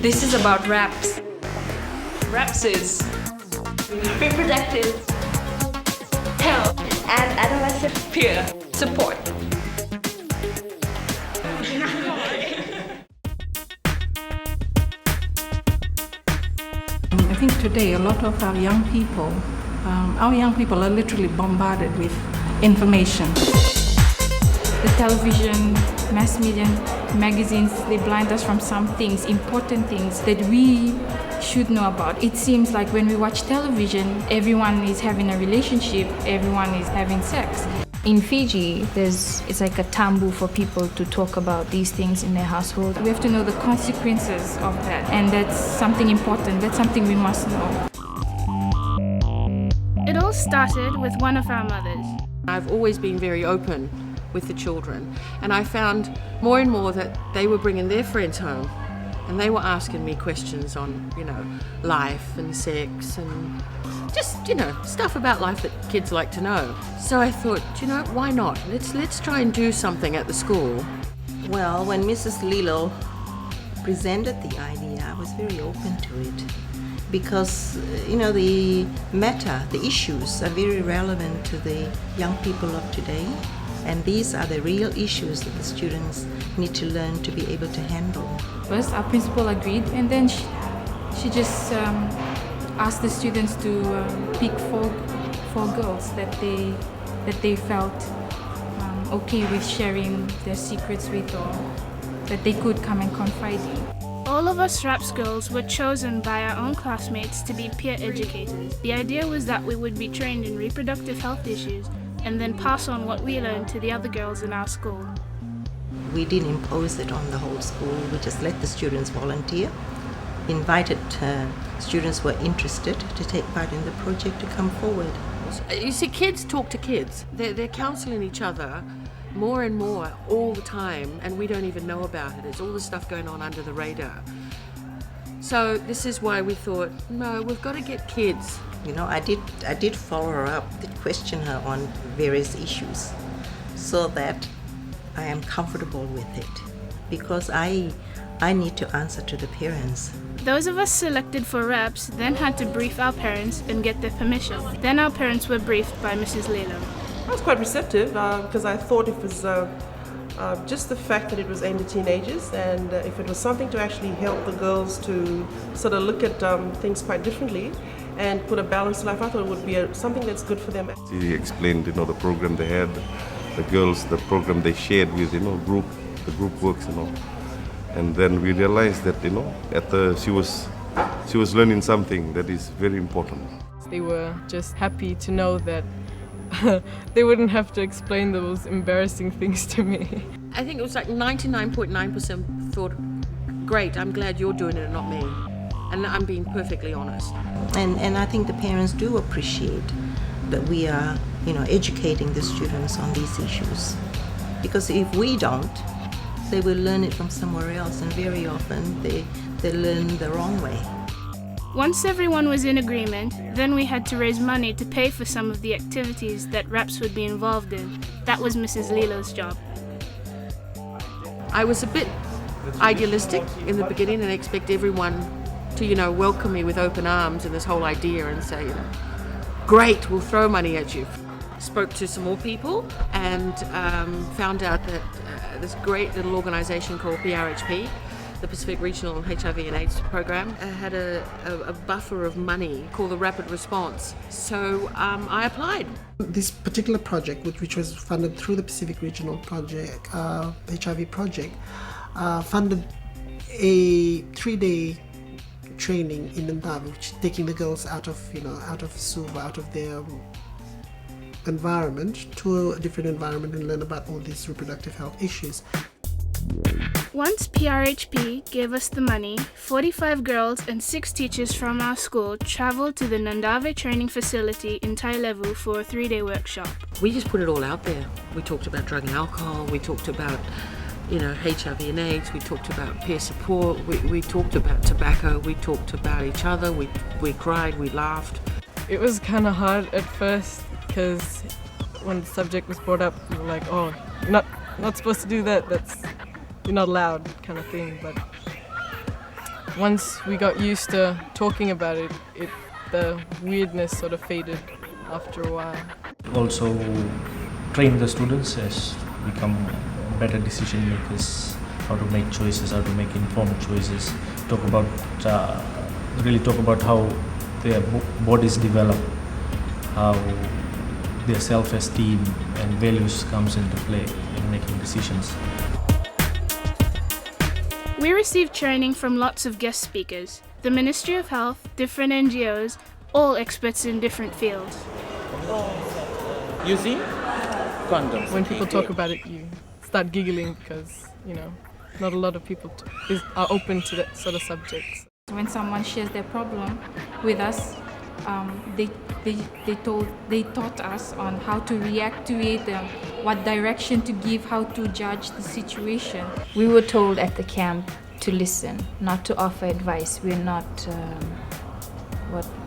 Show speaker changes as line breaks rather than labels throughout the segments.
This is about RHAPS. RHAPS is
Reproductive Health and Adolescent
peer support.
I think today a lot of our young people are literally bombarded with information.
The television, mass media, magazines, they blind us from some things, important things that we should know about. It seems like when we watch television, everyone is having a relationship, everyone is having sex.
In Fiji, it's like a taboo for people to talk about these things in their household.
We have to know the consequences of that, and that's something important, that's something we must know.
It all started with one of our mothers.
I've always been very open with the children, and I found more and more that they were bringing their friends home and they were asking me questions on, life and sex and just, stuff about life that kids like to know. So I thought, why not? Let's try and do something at the school.
Well, when Mrs. Lilo presented the idea, I was very open to it because, the matter, the issues are very relevant to the young people of today. And these are the real issues that the students need to learn to be able to handle.
First, our principal agreed, and then she just asked the students to pick four girls that they felt okay with sharing their secrets with, or that they could come and confide in.
All of us RHAPS girls were chosen by our own classmates to be peer educators. The idea was that we would be trained in reproductive health issues and then pass on what we learned to the other girls in our school.
We didn't impose it on the whole school, we just let the students volunteer, invited students who were interested to take part in the project to come forward.
You see, kids talk to kids. They're counselling each other more and more all the time, and we don't even know about it. It's all the stuff going on under the radar. So this is why we thought, no, we've got to get kids.
I did follow her up, did question her on various issues so that I am comfortable with it because I need to answer to the parents.
Those of us selected for RHAPS then had to brief our parents and get their permission. Then our parents were briefed by Mrs. Lilo.
I was quite receptive because I thought it was just the fact that it was aimed at teenagers, and if it was something to actually help the girls to sort of look at things quite differently and put a balanced life, I thought it would be something that's good for them.
She explained, the program they had, the girls, the program they shared with, the group works, and then we realized that, she was learning something that is very important.
They were just happy to know that they wouldn't have to explain those embarrassing things to me.
I think it was like 99.9% thought, great, I'm glad you're doing it and not me. And I'm being perfectly honest.
And I think the parents do appreciate that we are, educating the students on these issues. Because if we don't, they will learn it from somewhere else, and very often they learn the wrong way.
Once everyone was in agreement, then we had to raise money to pay for some of the activities that RHAPS would be involved in. That was Mrs. Lilo's job.
I was a bit idealistic in the beginning and expect everyone to, welcome me with open arms and this whole idea and say, great, we'll throw money at you. Spoke to some more people and found out that this great little organisation called RHP, the Pacific Regional HIV and AIDS program, had a buffer of money called the Rapid Response. So I applied.
This particular project, which was funded through the Pacific Regional Project, HIV project, funded a 3-day training in Nandavi, which is taking the girls out of Suva, out of their environment to a different environment and learn about all these reproductive health issues.
Once PRHP gave us the money, 45 girls and 6 teachers from our school travelled to the Nandave training facility in Tailevu for a 3-day workshop.
We just put it all out there. We talked about drug and alcohol, we talked about HIV and AIDS, we talked about peer support, we talked about tobacco, we talked about each other, we cried, we laughed.
It was kind of hard at first because when the subject was brought up, we were like, oh, you're not supposed to do that, you're not allowed kind of thing. But once we got used to talking about it, the weirdness sort of faded after a while.
Also train the students as become better decision makers, how to make choices, how to make informed choices, really talk about how their bodies develop, how their self-esteem and values comes into play in making decisions.
We received training from lots of guest speakers, the Ministry of Health, different NGOs, all experts in different fields.
Using condoms.
When people talk about it, you start giggling because, not a lot of people are open to that sort of subjects.
When someone shares their problem with us, they taught us on how to react to it, what direction to give, how to judge the situation.
We were told at the camp to listen, not to offer advice. We're not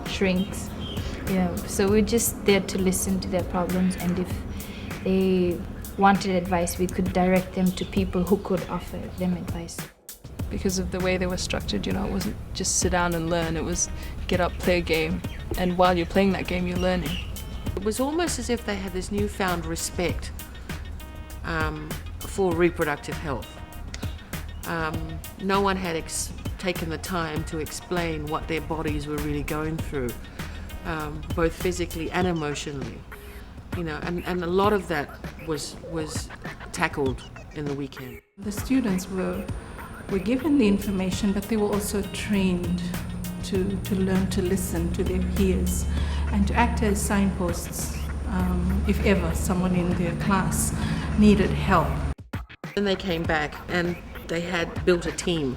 shrinks. So we're just there to listen to their problems, and if they wanted advice, we could direct them to people who could offer them advice.
Because of the way they were structured, it wasn't just sit down and learn, it was get up, play a game, and while you're playing that game, you're learning.
It was almost as if they had this newfound respect for reproductive health. No one had taken the time to explain what their bodies were really going through, both physically and emotionally. And a lot of that was tackled in the weekend.
The students were given the information, but they were also trained to learn to listen to their peers and to act as signposts if ever someone in their class needed help.
Then they came back and they had built a team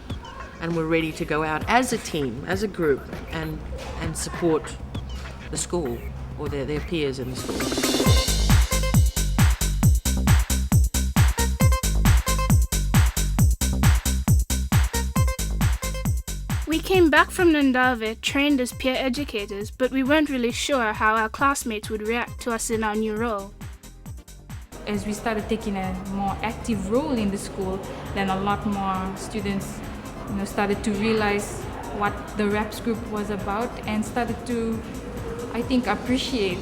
and were ready to go out as a team, as a group, and support the school or their peers in the school.
We came back from Nandave trained as peer educators, but we weren't really sure how our classmates would react to us in our new role.
As we started taking a more active role in the school, then a lot more students started to realize what the RHAPS group was about and started to, I think, appreciate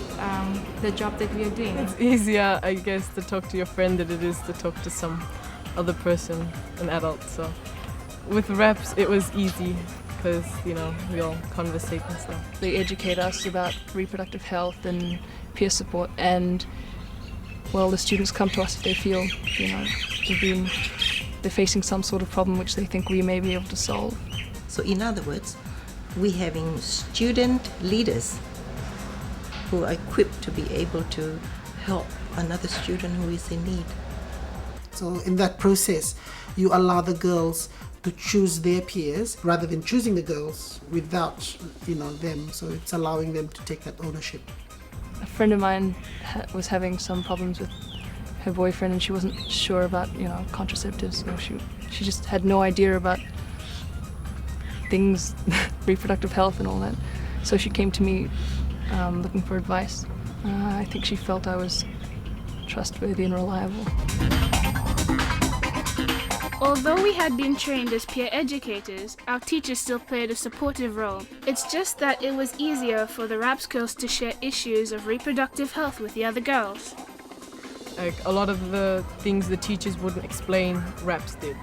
the job that we are doing.
It's easier, I guess, to talk to your friend than it is to talk to some other person, an adult. So with RHAPS, it was easy because, we all conversate and stuff.
They educate us about reproductive health and peer support, and the students come to us if they feel, they're facing some sort of problem which they think we may be able to solve.
So in other words, we're having student leaders who are equipped to be able to help another student who is in need.
So in that process, you allow the girls to choose their peers rather than choosing the girls without, them. So it's allowing them to take that ownership.
A friend of mine was having some problems with her boyfriend, and she wasn't sure about, contraceptives. She just had no idea about things, reproductive health and all that. So she came to me looking for advice. I think she felt I was trustworthy and reliable.
Although we had been trained as peer educators, our teachers still played a supportive role. It's just that it was easier for the RHAPS girls to share issues of reproductive health with the other girls.
Like a lot of the things the teachers wouldn't explain, RHAPS did.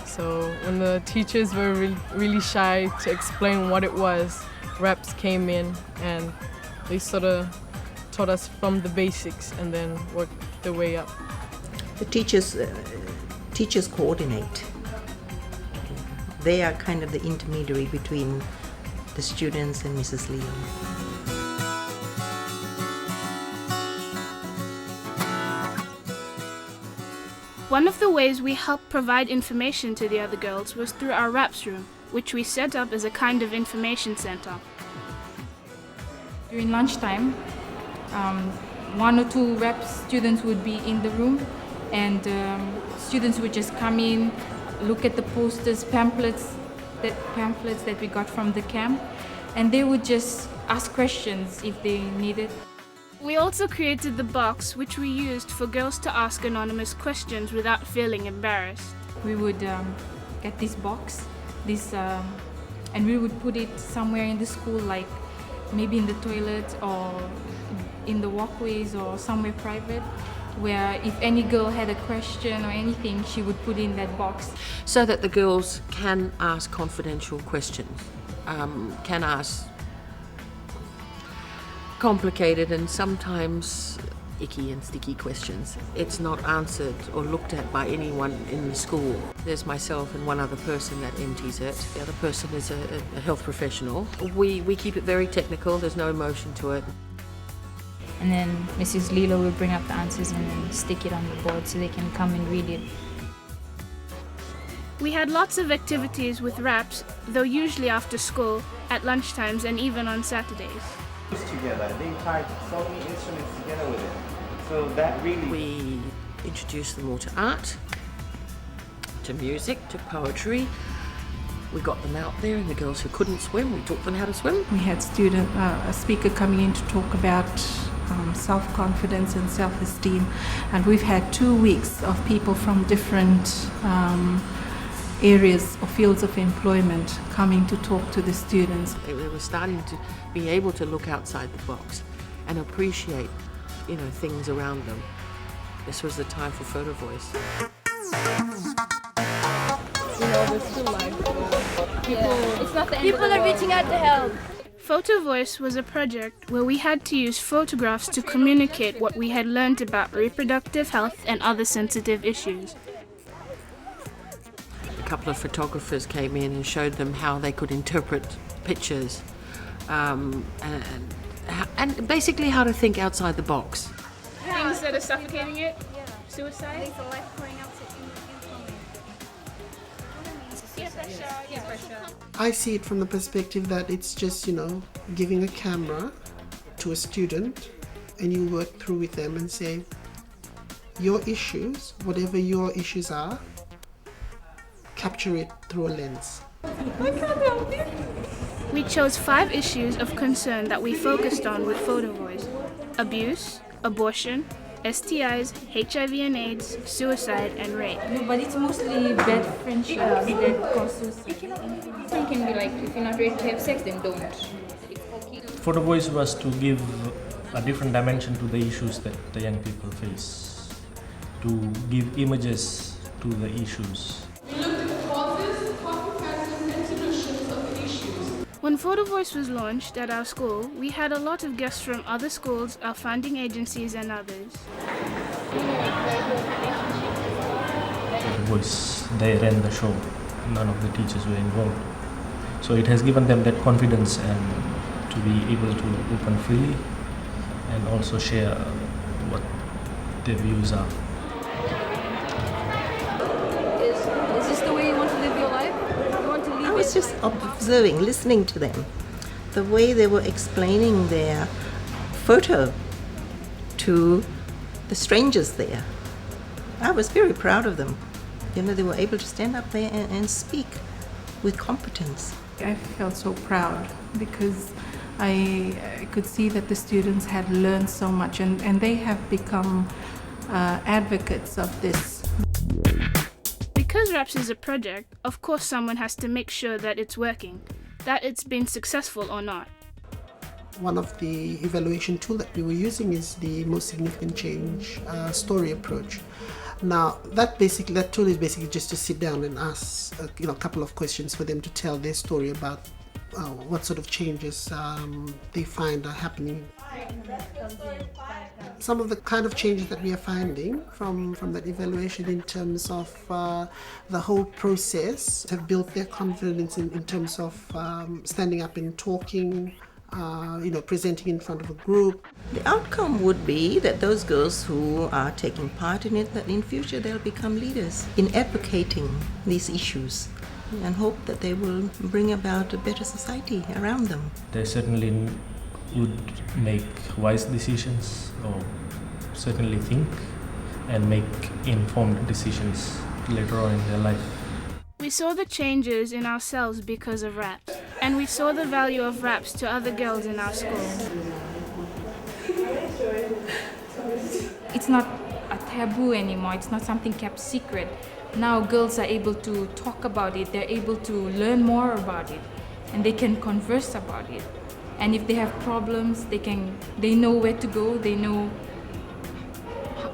So when the teachers were really shy to explain what it was, RHAPS came in and they sort of taught us from the basics and then worked their way up.
The teachers coordinate. They are kind of the intermediary between the students and Mrs. Leo.
One of the ways we helped provide information to the other girls was through our RHAPS room, which we set up as a kind of information center.
During lunchtime, one or two RHAPS students would be in the room, and students would just come in, look at the posters, pamphlets that we got from the camp, and they would just ask questions if they needed.
We also created the box, which we used for girls to ask anonymous questions without feeling embarrassed.
We would get this box this, and we would put it somewhere in the school, like maybe in the toilet or in the walkways or somewhere private, where if any girl had a question or anything, she would put in that box.
So that the girls can ask confidential questions, can ask complicated and sometimes icky and sticky questions. It's not answered or looked at by anyone in the school. There's myself and one other person that empties it. The other person is a health professional. We keep it very technical, there's no emotion to it.
And then Mrs. Lilo will bring up the answers and then stick it on the board so they can come and read it.
We had lots of activities with RHAPS, though usually after school, at lunchtimes and even on Saturdays.
Together, they tied so many instruments together with it. So that really...
We introduced them all to art, to music, to poetry. We got them out there, and the girls who couldn't swim, we taught them how to swim.
We had a speaker coming in to talk about self-confidence and self-esteem, and we've had 2 weeks of people from different areas or fields of employment coming to talk to the students.
They were starting to be able to look outside the box and appreciate, things around them. This was the time for Photovoice.
There's still life.
People are reaching out to help.
Photovoice was a project where we had to use photographs to communicate what we had learned about reproductive health and other sensitive issues.
A couple of photographers came in and showed them how they could interpret pictures and basically how to think outside the box.
Things that are suffocating it, suicide.
Things are life pouring out
I see it from the perspective that it's just, giving a camera to a student and you work through with them and say, your issues, whatever your issues are, capture it through a lens.
We chose 5 issues of concern that we focused on with Photovoice: abuse, abortion, STIs, HIV and AIDS, suicide, and rape.
No, but it's mostly bad friendships that cause suicide.
Some can be like, if you're not ready to have sex, then don't.
Photovoice was to give a different dimension to the issues that the young people face, to give images to the issues.
We looked at the causes, consequences, and solutions of the issues.
When Photovoice was launched at our school, we had a lot of guests from other schools, our funding agencies, and others.
Photovoice, they ran the show. None of the teachers were involved. So it has given them that confidence and to be able to open freely and also share what their views are.
Is this the way you want to live your life? You want to live
I was just observing, listening to them, the way they were explaining their photo to the strangers there. I was very proud of them. They were able to stand up there and speak with competence.
I felt so proud because I could see that the students had learned so much and they have become advocates of this.
Because RHAPS is a project, of course someone has to make sure that it's working, that it's been successful or not.
One of the evaluation tool that we were using is the most significant change story approach. Now, that tool is basically just to sit down and ask a couple of questions for them to tell their story about what sort of changes they find are happening. Some of the kind of changes that we are finding from that evaluation in terms of the whole process have built their confidence in terms of standing up and talking, presenting in front of a group.
The outcome would be that those girls who are taking part in it, that in future they'll become leaders in advocating these issues and hope that they will bring about a better society around them.
They certainly would make wise decisions or certainly think and make informed decisions later on in their life.
We saw the changes in ourselves because of RHAPS, and we saw the value of RHAPS to other girls in our school.
It's not a taboo anymore, it's not something kept secret. now girls are able to talk about it, they're able to learn more about it, and they can converse about it. And if they have problems, they know where to go, they know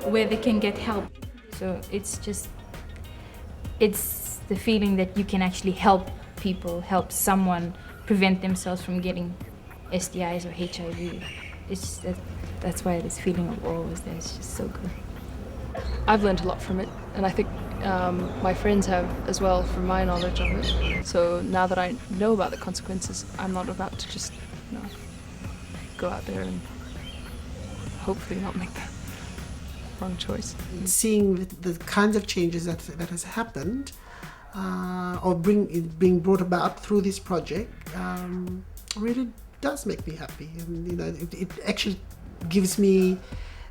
where they can get help.
So it's the feeling that you can actually help people, help someone prevent themselves from getting STIs or HIV. That's why this feeling of awe is there. It's just so good.
I've learned a lot from it, and I think my friends have as well, from my knowledge of it. So now that I know about the consequences, I'm not about to just go out there and hopefully not make the wrong choice.
Seeing the kinds of changes that has happened or being brought about through this project really does make me happy, and it actually gives me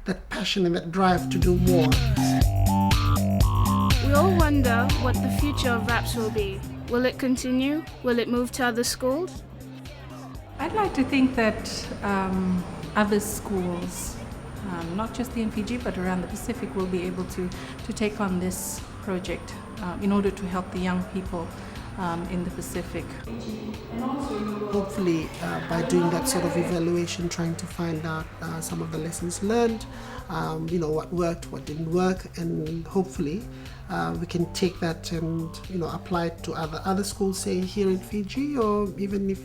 that passion and that drive to do more.
We all wonder what the future of RHAPS will be. Will it continue? Will it move to other schools?
I'd like to think that other schools, not just in Fiji but around the Pacific, will be able to take on this project in order to help the young people in the Pacific.
Hopefully, by doing that sort of evaluation, trying to find out some of the lessons learned, what worked, what didn't work, and hopefully we can take that and apply it to other schools, say here in Fiji, or even if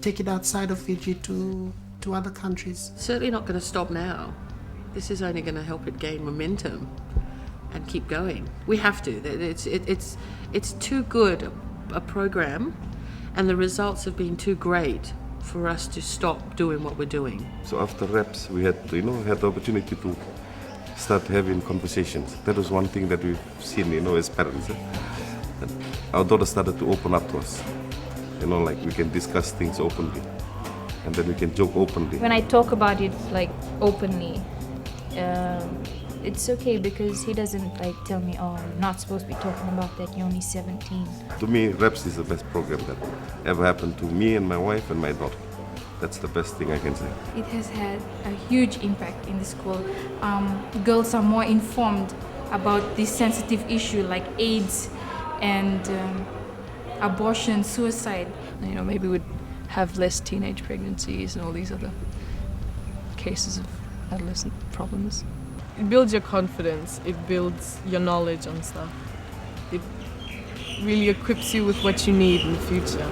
take it outside of Fiji to other countries.
Certainly not going to stop now. This is only going to help it gain momentum and keep going. We have to. It's too good a program, and the results have been too great for us to stop doing what we're doing.
So after RHAPS, we had the opportunity to start having conversations. That was one thing that we've seen, as parents. That our daughter started to open up to us. Like we can discuss things openly, and then we can joke openly.
When I talk about it openly, it's okay because he doesn't tell me, oh, you're not supposed to be talking about that, you're only 17.
To me, RHAPS is the best program that ever happened to me and my wife and my daughter. That's the best thing I can say.
It has had a huge impact in the school. Girls are more informed about this sensitive issue like AIDS and abortion, suicide.
Maybe we'd have less teenage pregnancies and all these other cases of adolescent problems.
It builds your confidence, it builds your knowledge on stuff. It really equips you with what you need in the future.